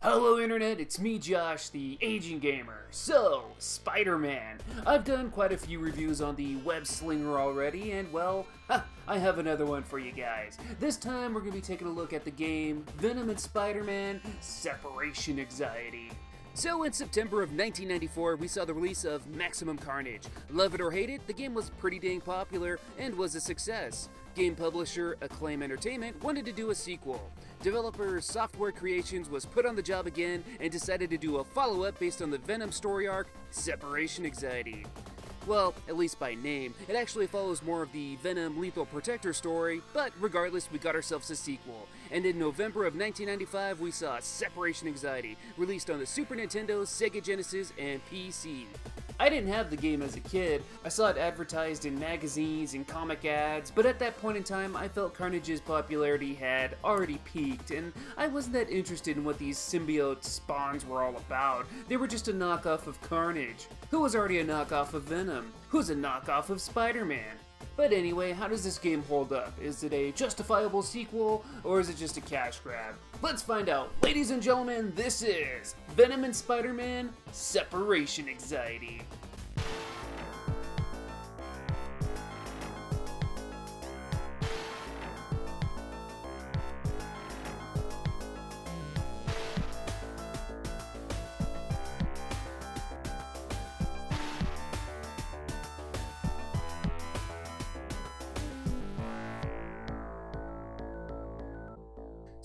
Hello Internet, it's me Josh, the Aging Gamer. So, Spider-Man. I've done quite a few reviews on the web slinger already, and well, I have another one for you guys. This time we're going to be taking a look at the game Venom and Spider-Man Separation Anxiety. So in September of 1994, we saw the release of Maximum Carnage. Love it or hate it, the game was pretty dang popular and was a success. Game publisher Acclaim Entertainment wanted to do a sequel. Developer Software Creations was put on the job again and decided to do a follow-up based on the Venom story arc, Separation Anxiety. Well, at least by name. It actually follows more of the Venom Lethal Protector story, but regardless, we got ourselves a sequel. And in November of 1995, we saw Separation Anxiety, released on the Super Nintendo, Sega Genesis, and PC. I didn't have the game as a kid. I saw it advertised in magazines and comic ads, but at that point in time, I felt Carnage's popularity had already peaked, and I wasn't that interested in what these symbiote spawns were all about. They were just a knockoff of Carnage, who was already a knockoff of Venom, who's a knockoff of Spider-Man. But anyway, how does this game hold up? Is it a justifiable sequel, or is it just a cash grab? Let's find out. Ladies and gentlemen, this is Venom and Spider-Man Separation Anxiety.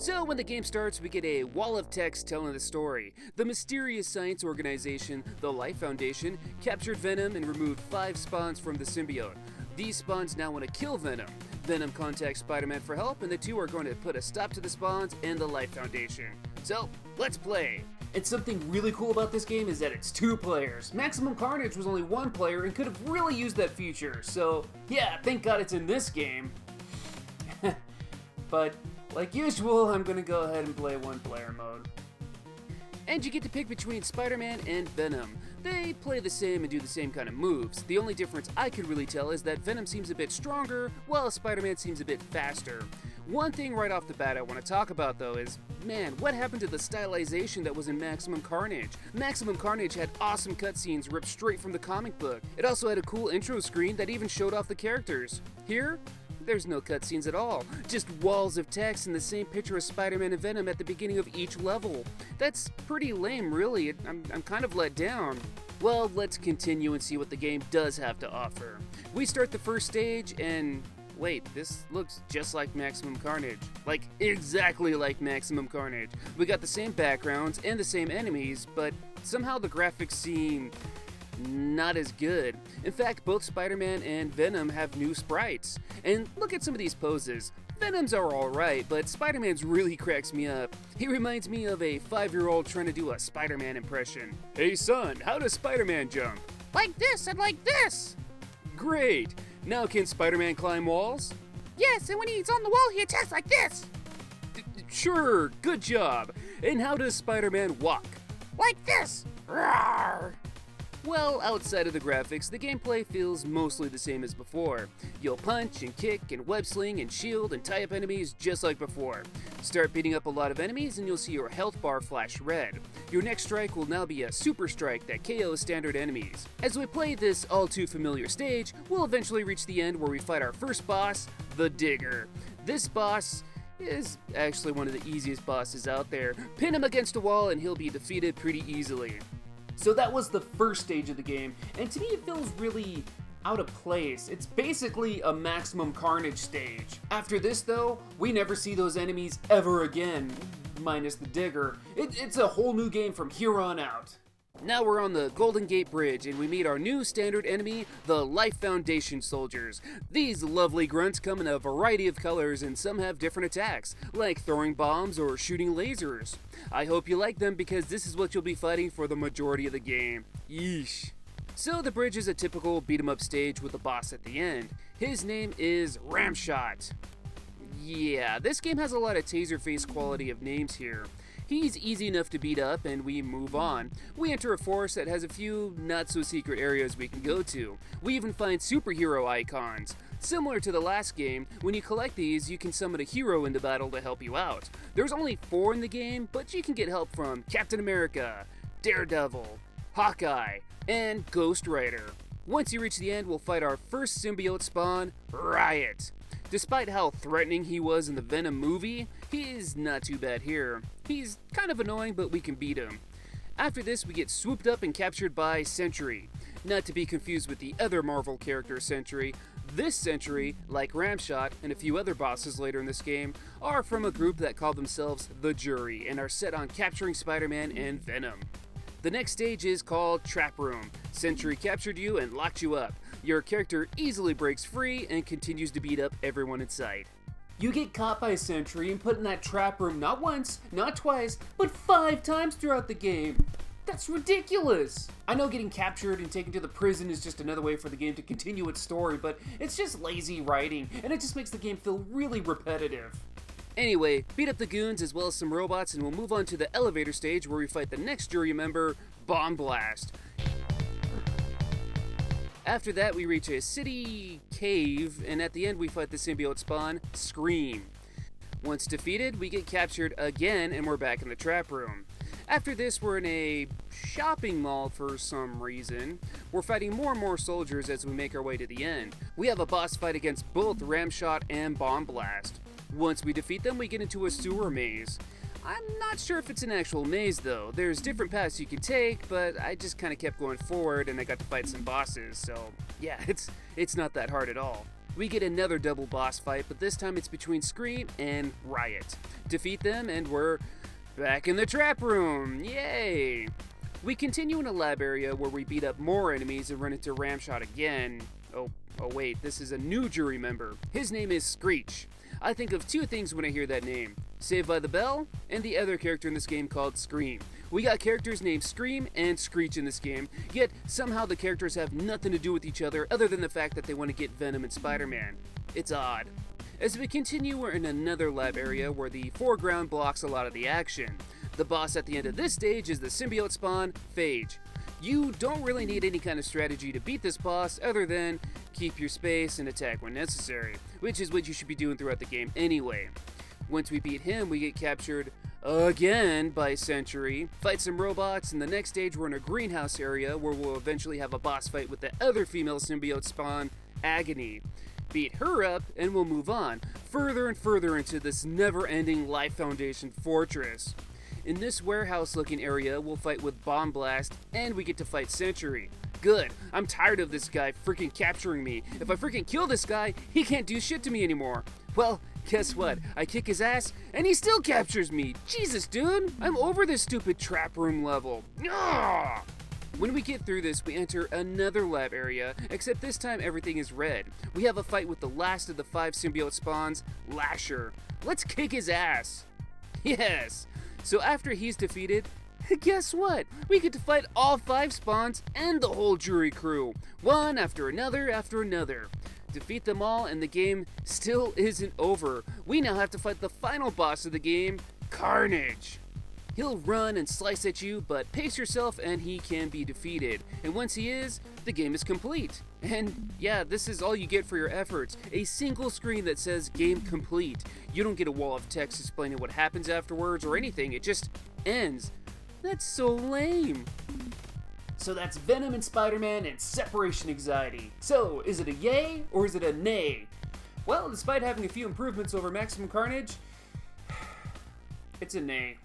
So when the game starts, we get a wall of text telling the story. The mysterious science organization, the Life Foundation, captured Venom and removed 5 spawns from the symbiote. These spawns now want to kill Venom. Venom contacts Spider-Man for help, and the two are going to put a stop to the spawns and the Life Foundation. So, let's play! And something really cool about this game is that it's 2 players. Maximum Carnage was only 1 player and could have really used that feature, so yeah, thank God it's in this game. But like usual, I'm gonna go ahead and play 1-player mode. And you get to pick between Spider-Man and Venom. They play the same and do the same kind of moves. The only difference I could really tell is that Venom seems a bit stronger, while Spider-Man seems a bit faster. One thing right off the bat I want to talk about though is, man, what happened to the stylization that was in Maximum Carnage? Maximum Carnage had awesome cutscenes ripped straight from the comic book. It also had a cool intro screen that even showed off the characters. Here, there's no cutscenes at all, just walls of text and the same picture of Spider-Man and Venom at the beginning of each level. That's pretty lame, really. I'm kind of let down. Well, let's continue and see what the game does have to offer. We start the first stage and wait, this looks just like Maximum Carnage. Like, exactly like Maximum Carnage. We got the same backgrounds and the same enemies, but somehow the graphics seem not as good. In fact, both Spider-Man and Venom have new sprites. And look at some of these poses. Venom's are alright, but Spider-Man's really cracks me up. He reminds me of a 5-year-old trying to do a Spider-Man impression. Hey son, how does Spider-Man jump? Like this and like this! Great! Now can Spider-Man climb walls? Yes, and when he's on the wall, he attacks like this! Sure, good job. And how does Spider-Man walk? Like this! Rawr! Well, outside of the graphics, the gameplay feels mostly the same as before. You'll punch and kick and web sling and shield and tie up enemies just like before. Start beating up a lot of enemies and you'll see your health bar flash red. Your next strike will now be a super strike that KOs standard enemies. As we play this all too familiar stage, we'll eventually reach the end where we fight our first boss, the Digger. This boss is actually one of the easiest bosses out there. Pin him against a wall and he'll be defeated pretty easily. So that was the first stage of the game, and to me it feels really out of place. It's basically a Maximum Carnage stage. After this though, we never see those enemies ever again, minus the Digger. It's a whole new game from here on out. Now we're on the Golden Gate Bridge and we meet our new standard enemy, the Life Foundation soldiers. These lovely grunts come in a variety of colors and some have different attacks, like throwing bombs or shooting lasers. I hope you like them because this is what you'll be fighting for the majority of the game. Yeesh. So the bridge is a typical beat 'em up stage with a boss at the end. His name is Ramshot. Yeah, this game has a lot of Taserface quality of names here. He's easy enough to beat up and we move on. We enter a forest that has a few not so secret areas we can go to. We even find superhero icons. Similar to the last game, when you collect these, you can summon a hero into battle to help you out. There's only 4 in the game, but you can get help from Captain America, Daredevil, Hawkeye, and Ghost Rider. Once you reach the end, we'll fight our first symbiote spawn, Riot. Despite how threatening he was in the Venom movie, he's not too bad here. He's kind of annoying, but we can beat him. After this, we get swooped up and captured by Sentry. Not to be confused with the other Marvel character Sentry, this Sentry, like Ramshot and a few other bosses later in this game, are from a group that call themselves the Jury and are set on capturing Spider-Man and Venom. The next stage is called Trap Room. Sentry captured you and locked you up. Your character easily breaks free and continues to beat up everyone in sight. You get caught by Sentry and put in that trap room not once, not twice, but 5 times throughout the game. That's ridiculous! I know getting captured and taken to the prison is just another way for the game to continue its story, but it's just lazy writing, and it just makes the game feel really repetitive. Anyway, beat up the goons as well as some robots, and we'll move on to the elevator stage where we fight the next jury member, Bomb Blast. After that, we reach a city cave, and at the end we fight the symbiote spawn, Scream. Once defeated, we get captured again, and we're back in the trap room. After this, we're in a shopping mall for some reason. We're fighting more and more soldiers as we make our way to the end. We have a boss fight against both Ramshot and Bomb Blast. Once we defeat them, we get into a sewer maze. I'm not sure if it's an actual maze though. There's different paths you can take, but I just kind of kept going forward and I got to fight some bosses, so yeah, it's not that hard at all. We get another double boss fight, but this time it's between Scream and Riot. Defeat them and we're back in the trap room, yay! We continue in a lab area where we beat up more enemies and run into Ramshot again. Oh wait, this is a new jury member. His name is Screech. I think of 2 things when I hear that name. Saved by the Bell, and the other character in this game called Scream. We got characters named Scream and Screech in this game, yet somehow the characters have nothing to do with each other other than the fact that they want to get Venom and Spider-Man. It's odd. As we continue, we're in another lab area where the foreground blocks a lot of the action. The boss at the end of this stage is the symbiote spawn, Phage. You don't really need any kind of strategy to beat this boss other than keep your space and attack when necessary, which is what you should be doing throughout the game anyway. Once we beat him, we get captured again by Sentry, fight some robots, and the next stage we're in a greenhouse area where we'll eventually have a boss fight with the other female symbiote spawn, Agony. Beat her up, and we'll move on, further and further into this never-ending Life Foundation fortress. In this warehouse-looking area, we'll fight with Bomb Blast, and we get to fight Sentry. Good, I'm tired of this guy freaking capturing me. If I freaking kill this guy, he can't do shit to me anymore. Well, guess what? I kick his ass, and he still captures me. Jesus, dude, I'm over this stupid trap room level. Ugh! When we get through this, we enter another lab area, except this time everything is red. We have a fight with the last of the 5 symbiote spawns, Lasher. Let's kick his ass. Yes! So after he's defeated, guess what? We get to fight all 5 spawns and the whole jury crew. One after another after another. Defeat them all and the game still isn't over. We now have to fight the final boss of the game, Carnage. He'll run and slice at you, but pace yourself and he can be defeated. And once he is, the game is complete. And yeah, this is all you get for your efforts. A single screen that says game complete. You don't get a wall of text explaining what happens afterwards or anything, it just ends. That's so lame. So that's Venom and Spider-Man and separation anxiety. So, is it a yay or is it a nay? Well, despite having a few improvements over Maximum Carnage, it's a nay.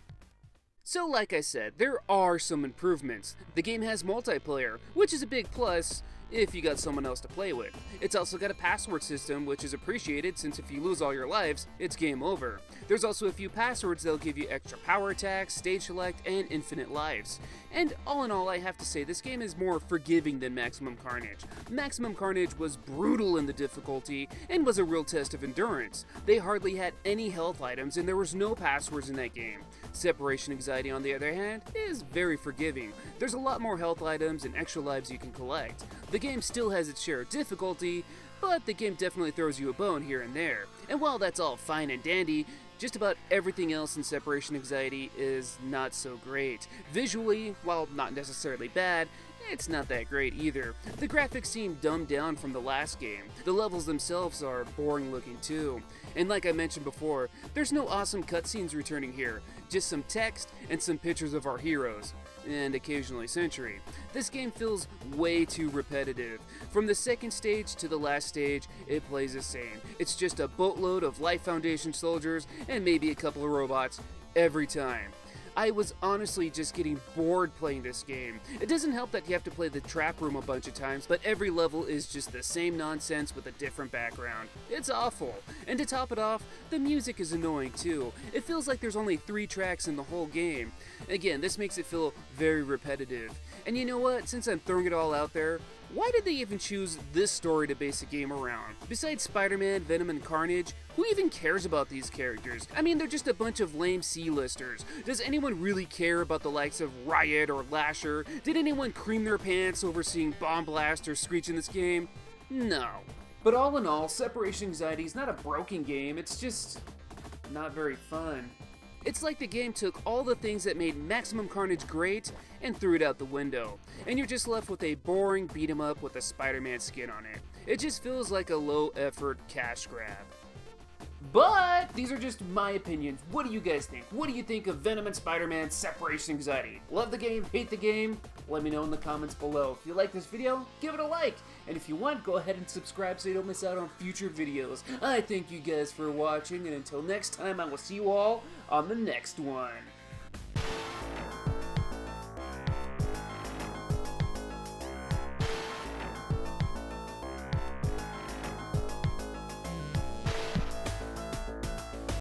So like I said, there are some improvements. The game has multiplayer, which is a big plus if you got someone else to play with. It's also got a password system, which is appreciated since if you lose all your lives, it's game over. There's also a few passwords that'll give you extra power attacks, stage select, and infinite lives. And all in all, I have to say, this game is more forgiving than Maximum Carnage. Maximum Carnage was brutal in the difficulty and was a real test of endurance. They hardly had any health items and there was no passwords in that game. Separation Anxiety, on the other hand, is very forgiving. There's a lot more health items and extra lives you can collect. The game still has its share of difficulty, but the game definitely throws you a bone here and there. And while that's all fine and dandy, just about everything else in Separation Anxiety is not so great. Visually, while not necessarily bad, it's not that great either. The graphics seem dumbed down from the last game. The levels themselves are boring looking too. And like I mentioned before, there's no awesome cutscenes returning here, just some text and some pictures of our heroes, and occasionally Sentry. This game feels way too repetitive. From the second stage to the last stage, it plays the same. It's just a boatload of Life Foundation soldiers and maybe a couple of robots every time. I was honestly just getting bored playing this game. It doesn't help that you have to play the trap room a bunch of times, but every level is just the same nonsense with a different background. It's awful. And to top it off, the music is annoying too. It feels like there's only 3 tracks in the whole game. Again, this makes it feel very repetitive. And you know what? Since I'm throwing it all out there, why did they even choose this story to base a game around? Besides Spider-Man, Venom and Carnage, who even cares about these characters? I mean, they're just a bunch of lame C-listers. Does anyone really care about the likes of Riot or Lasher? Did anyone cream their pants over seeing Bomb Blast or Screech in this game? No. But all in all, Separation Anxiety is not a broken game, it's just not very fun. It's like the game took all the things that made Maximum Carnage great and threw it out the window, and you're just left with a boring beat-em-up with a Spider-Man skin on it. It just feels like a low-effort cash grab. But these are just my opinions. What do you guys think? What do you think of Venom and Spider-Man Separation Anxiety? Love the game? Hate the game? Let me know in the comments below. If you like this video, give it a like. And if you want, go ahead and subscribe so you don't miss out on future videos. I thank you guys for watching, and until next time, I will see you all on the next one.